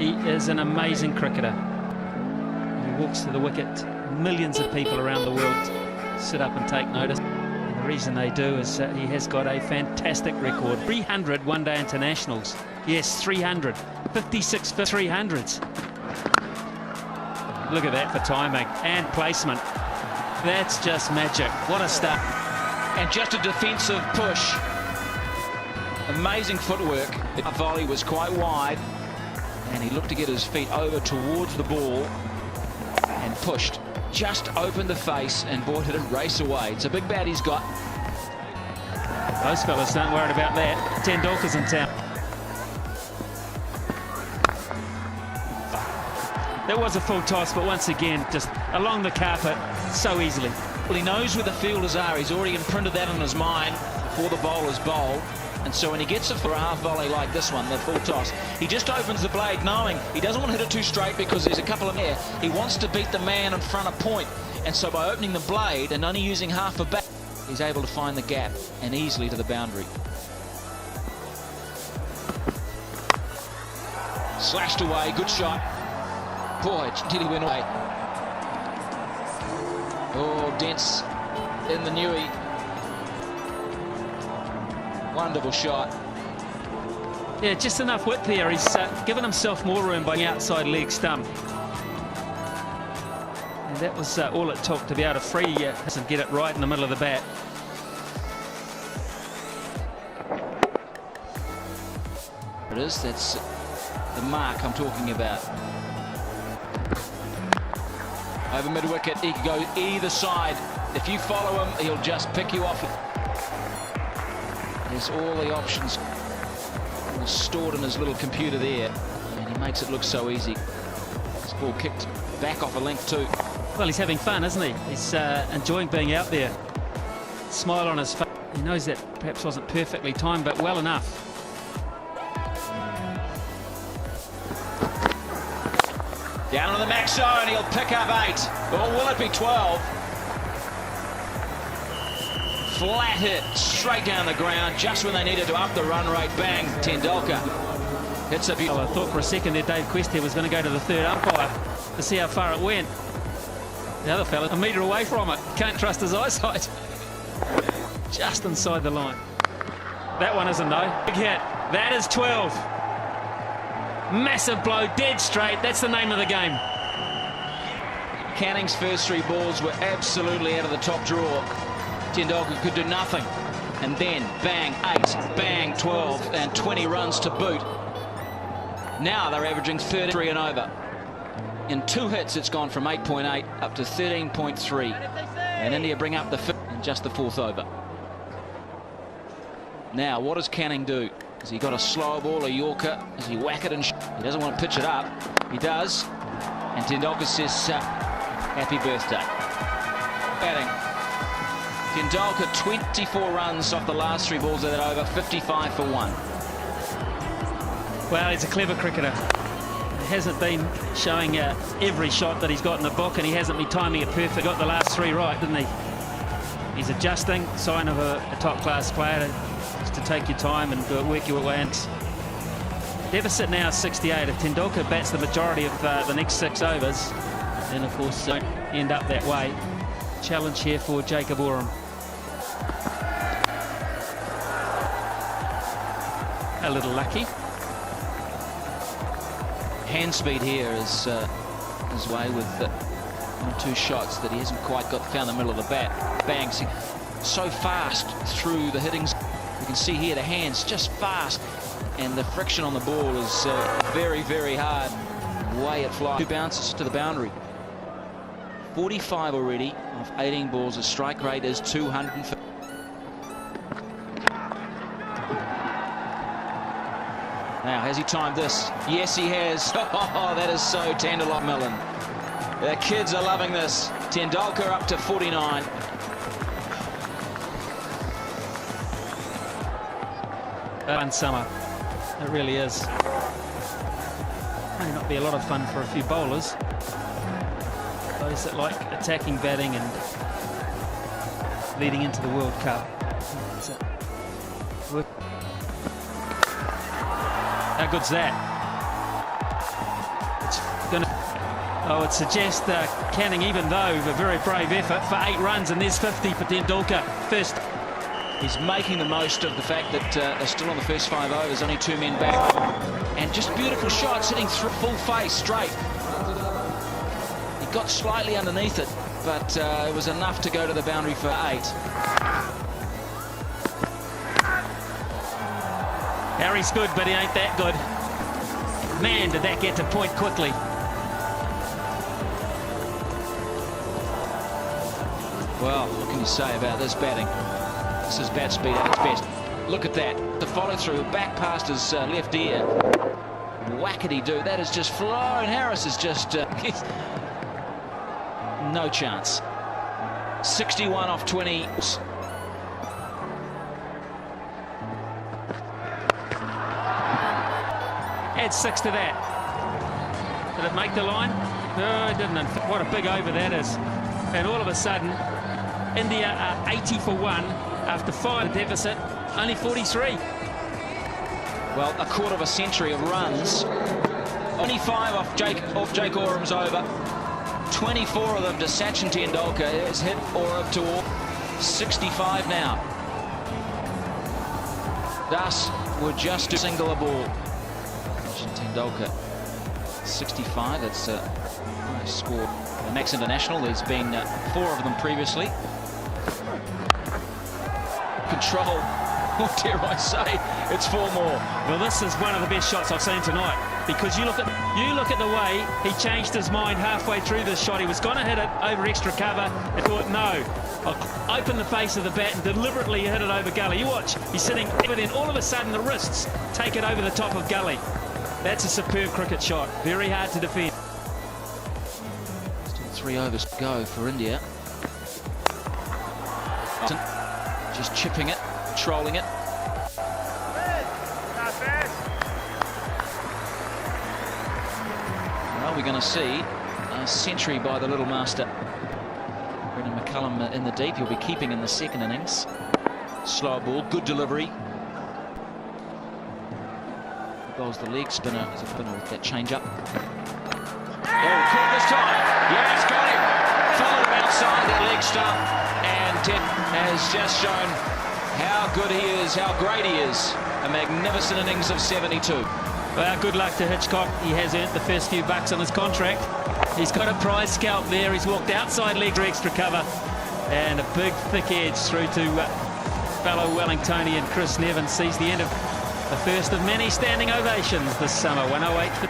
He is an amazing cricketer. He walks to the wicket. Millions of people around the world sit up and take notice. And the reason they do is he has got a fantastic record. 300 one-day internationals. Yes, 300. 56 for 300s. Look at that for timing and placement. That's just magic. What a start. And just a defensive push. Amazing footwork. The volley was quite wide. And he looked to get his feet over towards the ball. And pushed. Just opened the face and boy did it race away. It's a big bat he's got. Those fellas aren't worried about that. Tendulkar's in town. That was a full toss, but once again, just along the carpet, so easily. Well, he knows where the fielders are. He's already imprinted that on his mind before the bowler's bowled. And so when he gets it for a half volley like this one, the full toss, he just opens the blade knowing he doesn't want to hit it too straight because there's a couple of there. He wants to beat the man in front of point. And so by opening the blade and only using half a bat, he's able to find the gap and easily to the boundary. Slashed away, good shot. Boy, did he win away. Oh, dents in the newie. Wonderful shot. Yeah, just enough width there. He's given himself more room by the outside leg stump. And that was all it took to be able to free and get it right in the middle of the bat. It is, that's the mark I'm talking about. Over mid-wicket, he can go either side. If you follow him, he'll just pick you off. There's all the options stored in his little computer there, and he makes it look so easy. This ball kicked back off a length too. Well, he's having fun, isn't he? He's enjoying being out there. Smile on his face. He knows that perhaps wasn't perfectly timed, but well enough. Down on the max zone, he'll pick up 8. Or will it be 12? Flat hit, straight down the ground, just when they needed to up the run rate. Bang, Tendulkar. Hits a beautiful. Well, I thought for a second there Dave Quest was going to go to the third umpire to see how far it went. The other fella, a metre away from it. Can't trust his eyesight. Just inside the line. That one isn't, though. Big hit. That is 12. Massive blow, dead straight. That's the name of the game. Canning's first 3 balls were absolutely out of the top drawer. Tendulkar could do nothing. And then, bang, 8, bang, 12, and 20 runs to boot. Now they're averaging 33 and over. In 2 hits, it's gone from 8.8 up to 13.3. And India bring up the 5th in just the 4th over. Now, what does Canning do? Has he got a slow ball, a Yorker? Does he whack it and he doesn't want to pitch it up? He does. And Tendulkar says, happy birthday. Batting. Tendulkar 24 runs off the last 3 balls of that over, 55 for 1. Well, he's a clever cricketer. He hasn't been showing every shot that he's got in the book, and he hasn't been timing it perfect. Got the last 3 right, didn't he? He's adjusting, sign of a top-class player, just to take your time and work your way in. Deficit now is 68. If Tendulkar bats the majority of the next 6 overs, then of course don't end up that way. Challenge here for Jacob Oram. A little lucky. Hand speed here is his way with 1 or 2 shots that he hasn't quite found the middle of the bat. Bang, so fast through the hittings. You can see here the hands just fast, and the friction on the ball is very, very hard. Way it flies. 2 bounces to the boundary. 45 already off 18 balls. His strike rate is 250. Now, has he timed this? Yes, he has. Oh, that is so Tendulkar Millen. The kids are loving this. Tendulkar up to 49. Fun summer. It really is. May not be a lot of fun for a few bowlers. Those that like attacking batting and leading into the World Cup. How good's that? I would suggest Canning, even though a very brave effort, for 8 runs, and there's 50 for Tendulkar. First. He's making the most of the fact that they're still on the first 5 overs, only 2 men back. And just beautiful shots, hitting through full face, straight. He got slightly underneath it, but it was enough to go to the boundary for 8. Harry's good, but he ain't that good. Man, did that get to point quickly. Well, what can you say about this batting? This is bat speed at its best. Look at that. The follow through, back past his left ear. Whackety-doo. That is just flowing. Harris is just... no chance. 61 off 20. Add 6 to that. Did it make the line? No, it didn't. What a big over that is. And all of a sudden, India are 80 for 1 after 5 deficit, only 43. Well, a quarter of a century of runs. Only 5 off Jake Oram's over. 24 of them to Sachin Tendulkar. Has hit Oram to all. 65 now. Das would just single a ball. Sachin Tendulkar 65. That's a nice score. The Max International, there's been 4 of them previously. Control, what dare I say, it's 4 more. Well, this is one of the best shots I've seen tonight, because you look at the way he changed his mind halfway through this shot. He was going to hit it over extra cover and thought, no, I'll open the face of the bat and deliberately hit it over gully. You watch, he's sitting, but then all of a sudden the wrists take it over the top of gully. That's a superb cricket shot, very hard to defend. Still 3 overs to go for India. Just chipping it, controlling it. Well, we're going to see a century by the little master. Brendan McCullum in the deep. He'll be keeping in the second innings. Slow ball, good delivery. Bowls the leg spinner. There's a spinner with that change up. Oh, caught this time. Yeah, it's got him. Followed him outside that leg stump. And Ted has just shown how good he is, how great he is. A magnificent innings of 72. Well, good luck to Hitchcock. He has earned the first few bucks on his contract. He's got a prize scalp there. He's walked outside leg for extra cover. And a big, thick edge through to fellow Wellingtonian Chris Nevin. Sees the end of the first of many standing ovations this summer. 108 for...